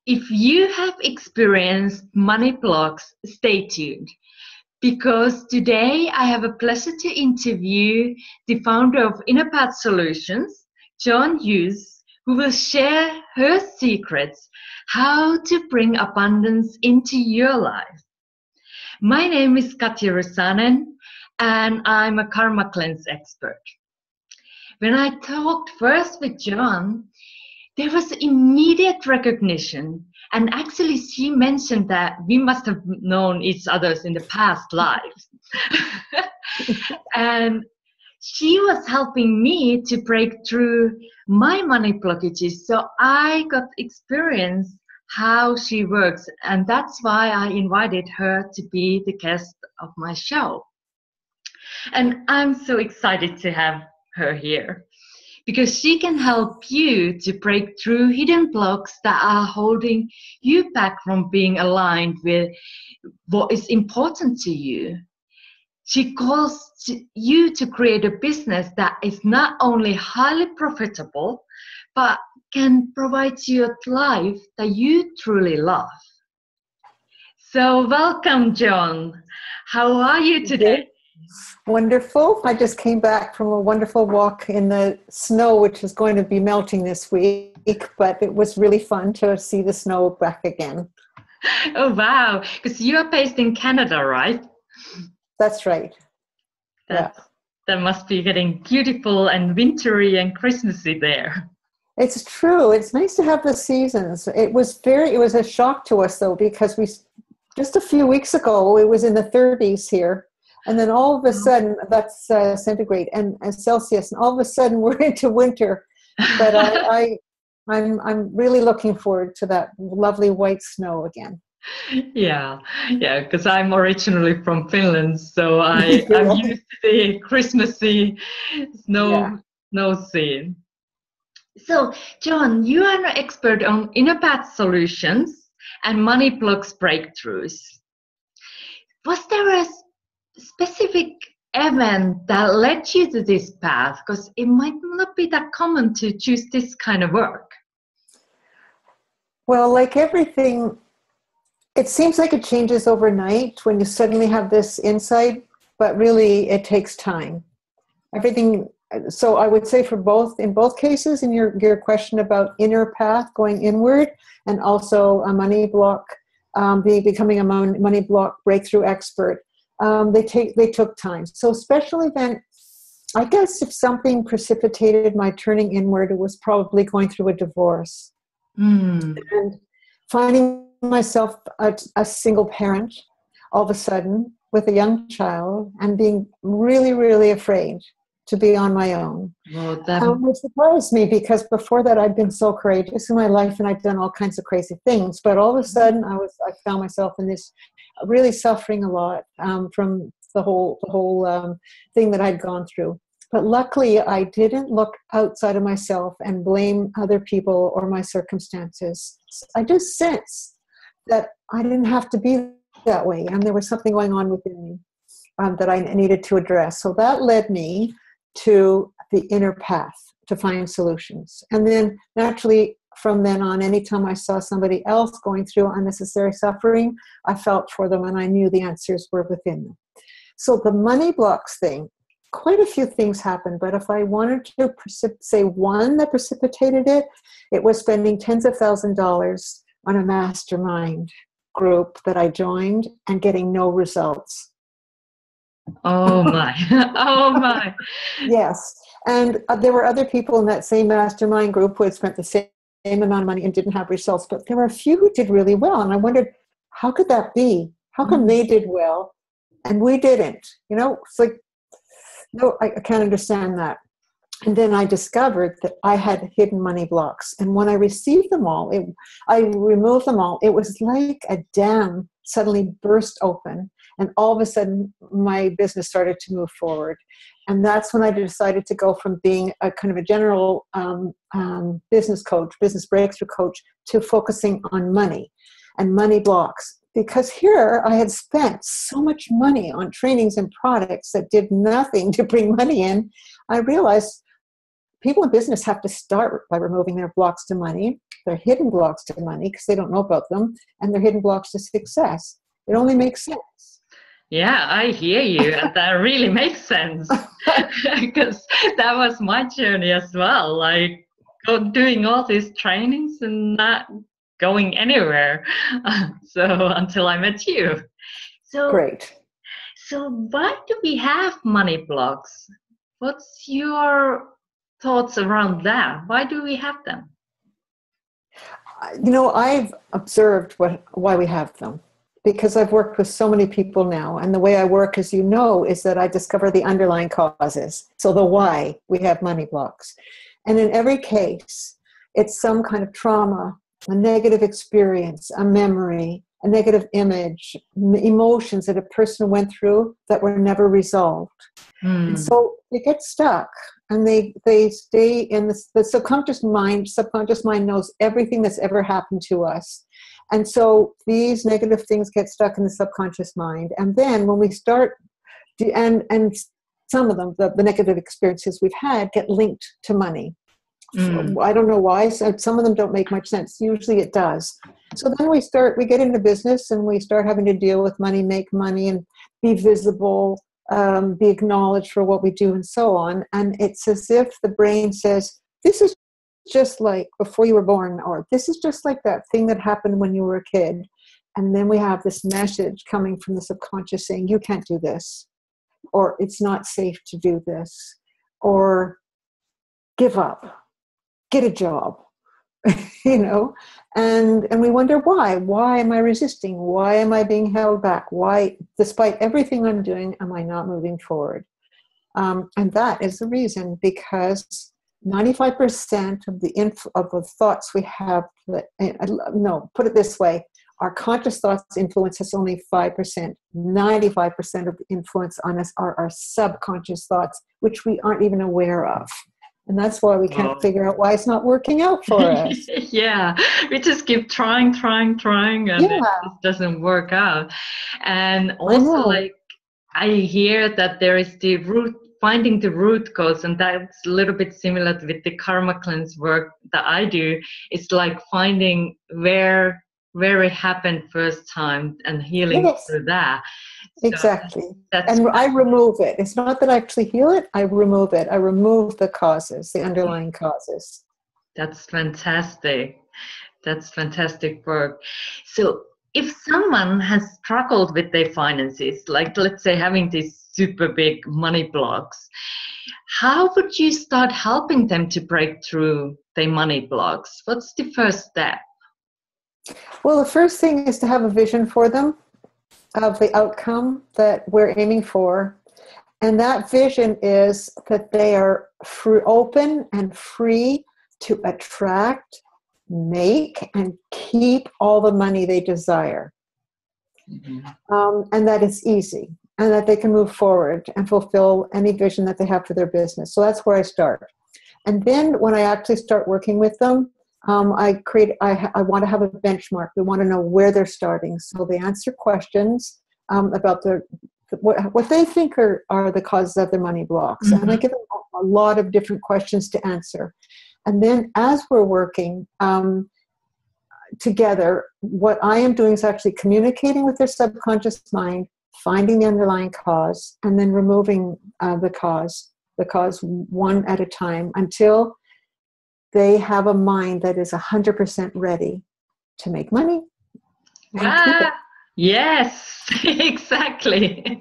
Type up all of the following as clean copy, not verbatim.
If you have experienced money blocks, stay tuned because today I have a pleasure to interview the founder of Inner Path Solutions, Joan Hughes, who will share her secrets how to bring abundance into your life. My name is Katja Rusanen and I'm a karma cleanse expert. When I talked first with Joan, there was immediate recognition. And actually, she mentioned that we must have known each other in the past lives. And she was helping me to break through my money blockages. So I got experience how she works. And that's why I invited her to be the guest of my show. And I'm so excited to have her here, because she can help you to break through hidden blocks that are holding you back from being aligned with what is important to you. She calls you to create a business that is not only highly profitable, but can provide you a life that you truly love. So welcome, Joan. How are you today? Wonderful. I just came back from a wonderful walk in the snow, which is going to be melting this week, but it was really fun to see the snow back again. Oh, wow. Because you are based in Canada, right? That's right. That must be getting beautiful and wintry and Christmassy there. It's true. It's nice to have the seasons. It was a shock to us, though, because just a few weeks ago, it was in the 30s here. And then all of a sudden, that's centigrade and Celsius, and all of a sudden we're into winter. But I'm really looking forward to that lovely white snow again. Yeah, because I'm originally from Finland, so I'm used to the Christmassy snow scene. So, Joan, you are an expert on inner path solutions and money blocks breakthroughs. Was there a specific event that led you to this path? Because it might not be that common to choose this kind of work. Well, like everything, it seems like it changes overnight when you suddenly have this insight, but really it takes time. So I would say in both cases, in your question about inner path, going inward, and also a money block, becoming a money block breakthrough expert, they took time. So especially then, I guess if something precipitated my turning inward, it was probably going through a divorce. And finding myself a single parent all of a sudden with a young child and being really, really afraid to be on my own. It surprised me because before that I'd been so courageous in my life and I'd done all kinds of crazy things. But all of a sudden I found myself in this really suffering a lot from the whole thing that I'd gone through. But luckily, I didn't look outside of myself and blame other people or my circumstances. I just sensed that I didn't have to be that way, and there was something going on within me that I needed to address. So that led me to the inner path to find solutions. And then naturally, from then on, anytime I saw somebody else going through unnecessary suffering, I felt for them and I knew the answers were within them. So the money blocks thing, quite a few things happened, but if I wanted to say one that precipitated it, it was spending tens of thousands of dollars on a mastermind group that I joined and getting no results. Oh my, oh my. Yes, and there were other people in that same mastermind group who had spent the same amount of money and didn't have results, but there were a few who did really well, and I wondered, how could that be? How come they did well and we didn't? It's like, no, I can't understand that. And then I discovered that I had hidden money blocks. And when I received them all, I removed them all. It was like a dam suddenly burst open. And all of a sudden, my business started to move forward. And that's when I decided to go from being a kind of a general business coach, business breakthrough coach, to focusing on money and money blocks. Because here I had spent so much money on trainings and products that did nothing to bring money in. I realized people in business have to start by removing their blocks to money. they're hidden blocks to money because they don't know about them, and they're hidden blocks to success. It only makes sense. Yeah, I hear you, and that really makes sense because that was my journey as well. Like doing all these trainings and not going anywhere. So until I met you. So, Great. so why do we have money blocks? What's your thoughts around that? Why do we have them? I've observed why we have them, because I've worked with so many people now. And the way I work, as you know, is that I discover the underlying causes. So the why we have money blocks. And in every case, it's some kind of trauma, a negative experience, a memory, a negative image, emotions that a person went through that were never resolved. And so they get stuck, and they stay in the subconscious mind. Subconscious mind knows everything that's ever happened to us. And so these negative things get stuck in the subconscious mind. And then when we start, and some of them, the negative experiences we've had get linked to money. I don't know why. Some of them don't make much sense. Usually it does. So then we get into business, and we start having to deal with money, make money, and be visible, be acknowledged for what we do, and so on. And it's as if the brain says, this is just like before you were born, or this is just like that thing that happened when you were a kid. And then we have this message coming from the subconscious saying, you can't do this, or it's not safe to do this, or give up, get a job, and we wonder why am I resisting? Why am I being held back? Why, despite everything I'm doing, am I not moving forward? And that is the reason, because 95% of the thoughts we have, put it this way, our conscious thoughts influence us only 5%. 95% of the influence on us are our subconscious thoughts, which we aren't even aware of. And that's why we can't figure out why it's not working out for us. Yeah, we just keep trying, and it just doesn't work out. And also, like, I hear that there is finding the root cause, and that's a little bit similar with the karma cleanse work that I do. It's like finding where it happened first time and healing through that. Exactly. And I remove it. It's not that I actually heal it. I remove it. I remove the causes, the underlying causes. That's fantastic. That's fantastic work. So if someone has struggled with their finances, like let's say having these super big money blocks, how would you start helping them to break through their money blocks? What's the first step? Well, the first thing is to have a vision for them of the outcome that we're aiming for. And that vision is that they are open and free to attract, make, and keep all the money they desire. And that it's easy, and that they can move forward and fulfill any vision that they have for their business. So that's where I start. And then when I actually start working with them, I want to have a benchmark. We want to know where they're starting. So they answer questions about what they think are the causes of their money blocks. And I give them a lot of different questions to answer. And then as we're working together, what I am doing is actually communicating with their subconscious mind, finding the underlying cause, and then removing the cause one at a time until they have a mind that is 100% ready to make money and keep it. Yes, exactly.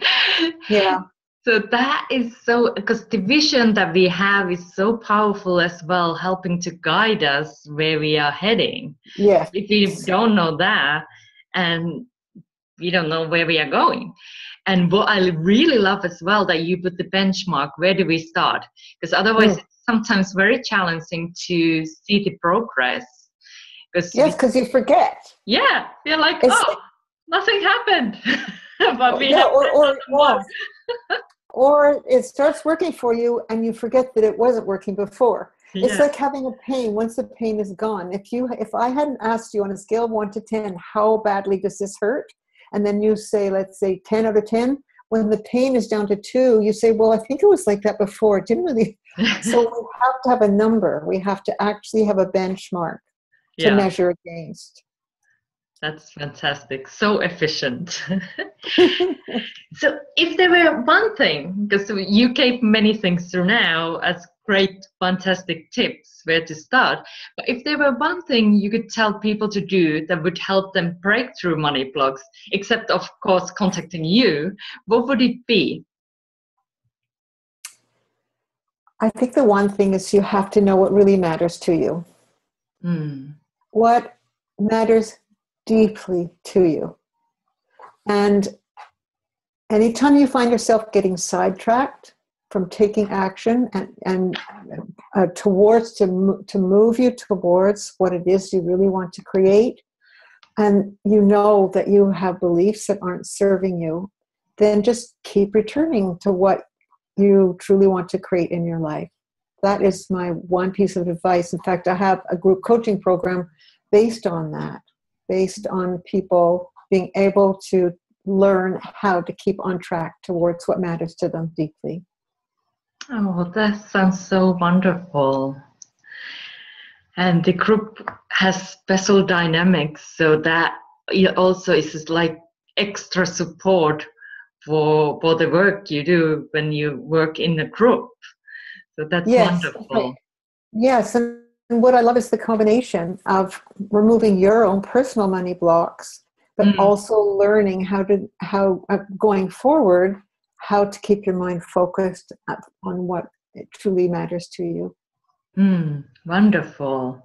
Yeah. So that is because the vision that we have is so powerful as well, helping to guide us where we are heading. Yes. If we don't know that, and we don't know where we are going. And what I really love as well, that you put the benchmark, where do we start? Because otherwise it's sometimes very challenging to see the progress. Because you forget. Yeah, you're like, nothing happened. But or it starts working for you and you forget that it wasn't working before. Yeah. It's like having a pain. Once the pain is gone, if I hadn't asked you on a scale of 1 to 10, how badly does this hurt? And then you say, let's say 10 out of 10. When the pain is down to 2, you say, well, I think it was like that before. It didn't really. So we have to have a number. We have to actually have a benchmark. to Yeah. measure against. That's fantastic. So efficient. So if there were one thing, because you gave many things through now as great, fantastic tips where to start, but if there were one thing you could tell people to do that would help them break through money blocks, except of course contacting you, what would it be? I think the one thing is you have to know what really matters to you. What matters deeply to you. And anytime you find yourself getting sidetracked from taking action and towards to move you towards what it is you really want to create, and you know that you have beliefs that aren't serving you, then just keep returning to what you truly want to create in your life. That is my one piece of advice. In fact, I have a group coaching program based on that, based on people being able to learn how to keep on track towards what matters to them deeply. Oh, that sounds so wonderful. And the group has special dynamics, so that it also is like extra support for the work you do when you work in a group. So that's Yes, wonderful. yes. And what I love is the combination of removing your own personal money blocks, but also learning how going forward, how to keep your mind focused on what it truly matters to you. Wonderful.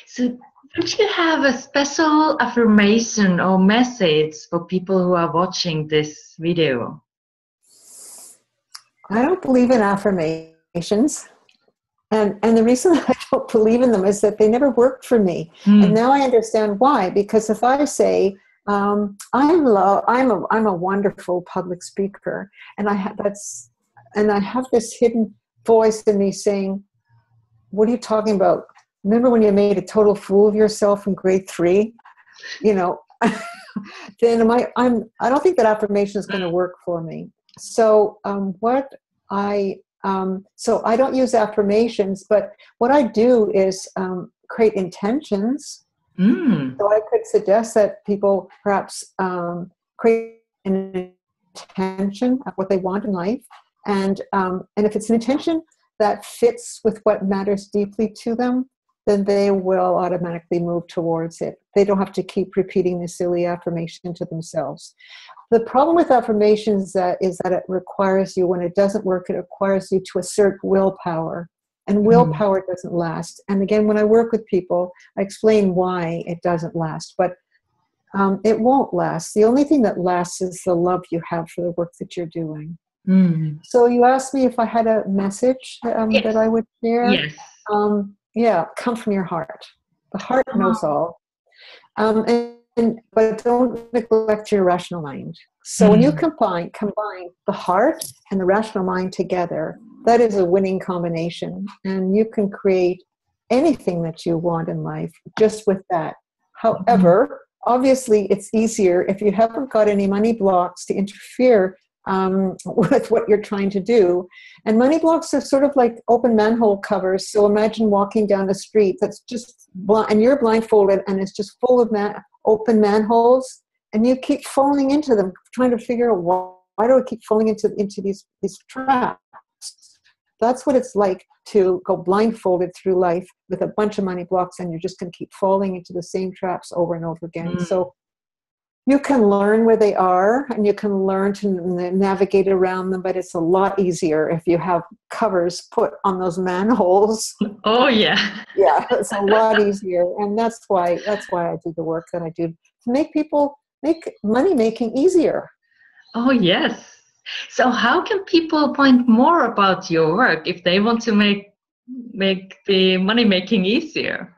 So would you have a special affirmation or message for people who are watching this video? I don't believe in affirmations. And the reason I don't believe in them is that they never worked for me. And now I understand why. Because if I say, I'm a wonderful public speaker, and I have this hidden voice in me saying, what are you talking about? Remember when you made a total fool of yourself in grade 3? You know, then I don't think that affirmation is going to work for me. So so I don't use affirmations, but what I do is create intentions. So I could suggest that people perhaps create an intention of what they want in life. And if it's an intention that fits with what matters deeply to them, then they will automatically move towards it. They don't have to keep repeating the silly affirmation to themselves. The problem with affirmations is that it requires you, when it doesn't work, it requires you to assert willpower. And willpower doesn't last. And again, when I work with people, I explain why it doesn't last. But it won't last. The only thing that lasts is the love you have for the work that you're doing. So you asked me if I had a message Yes. that I would share. Yes. Yeah, come from your heart. The heart knows all. But don't neglect your rational mind. So when you combine the heart and the rational mind together, that is a winning combination. And you can create anything that you want in life just with that. However, obviously it's easier if you haven't got any money blocks to interfere with what you're trying to do. And money blocks are sort of like open manhole covers. So imagine walking down the street that's just and you're blindfolded and it's just full of open manholes, and you keep falling into them, trying to figure out why do I keep falling into these traps. That's what it's like to go blindfolded through life with a bunch of money blocks, and you're just going to keep falling into the same traps over and over again. So you can learn where they are, and you can learn to navigate around them, but it's a lot easier if you have covers put on those manholes. Oh, yeah. Yeah, it's a lot easier. And that's why I do the work that I do, to make people make money making easier. Oh, yes. So how can people find more about your work if they want to make the money making easier?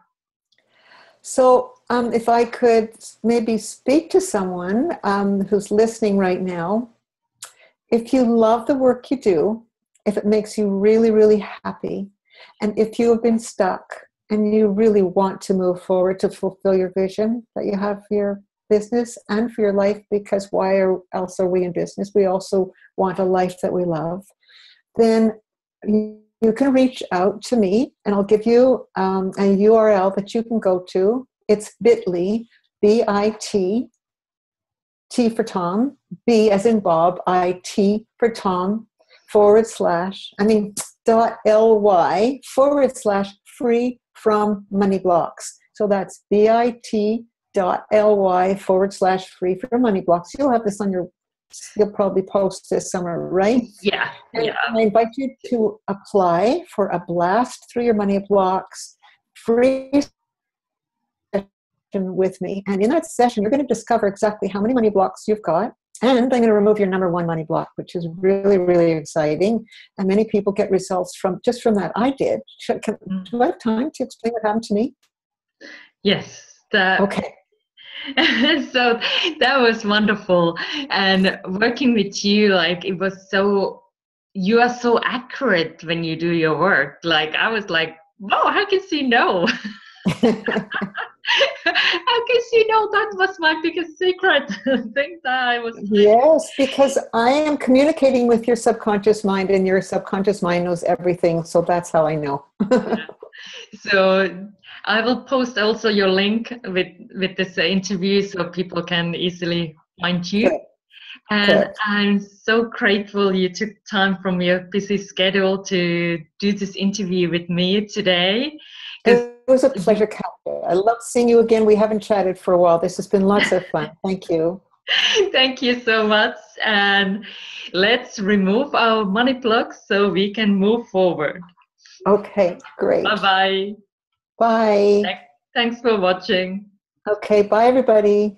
So if I could maybe speak to someone who's listening right now, if you love the work you do, if it makes you really, really happy, and if you have been stuck and you really want to move forward to fulfill your vision that you have for your business and for your life, because why else are we in business? We also want a life that we love. Then you can reach out to me, and I'll give you a URL that you can go to. It's bit.ly, B-I-T, T for Tom, B as in Bob, I-T for Tom, .ly/free from money blocks. So that's bit.ly/free from money blocks. You'll have this on your, you'll probably post this somewhere, right? Yeah. And Yeah. I invite you to apply for a blast through your money blocks free session with me. And in that session, you're going to discover exactly how many money blocks you've got. And I'm going to remove your number one money block, which is really, really exciting. And many people get results from just from that. I did. Do I have time to explain what happened to me? Yes. Okay. So that was wonderful. And working with you, like, it was so, you are so accurate when you do your work. Like, I was like, wow, how can she know? How can she know? That was my biggest secret thing that I was like, Yes, because I am communicating with your subconscious mind, and your subconscious mind knows everything. So that's how I know. yeah. So I will post also your link with this interview so people can easily find you. Good. And Good. I'm so grateful you took time from your busy schedule to do this interview with me today. It was a pleasure, Katja. I love seeing you again. We haven't chatted for a while. This has been lots of fun. Thank you. Thank you so much. And let's remove our money blocks so we can move forward. Okay, great. Bye-bye. Bye. Thanks for watching. Okay, bye, everybody.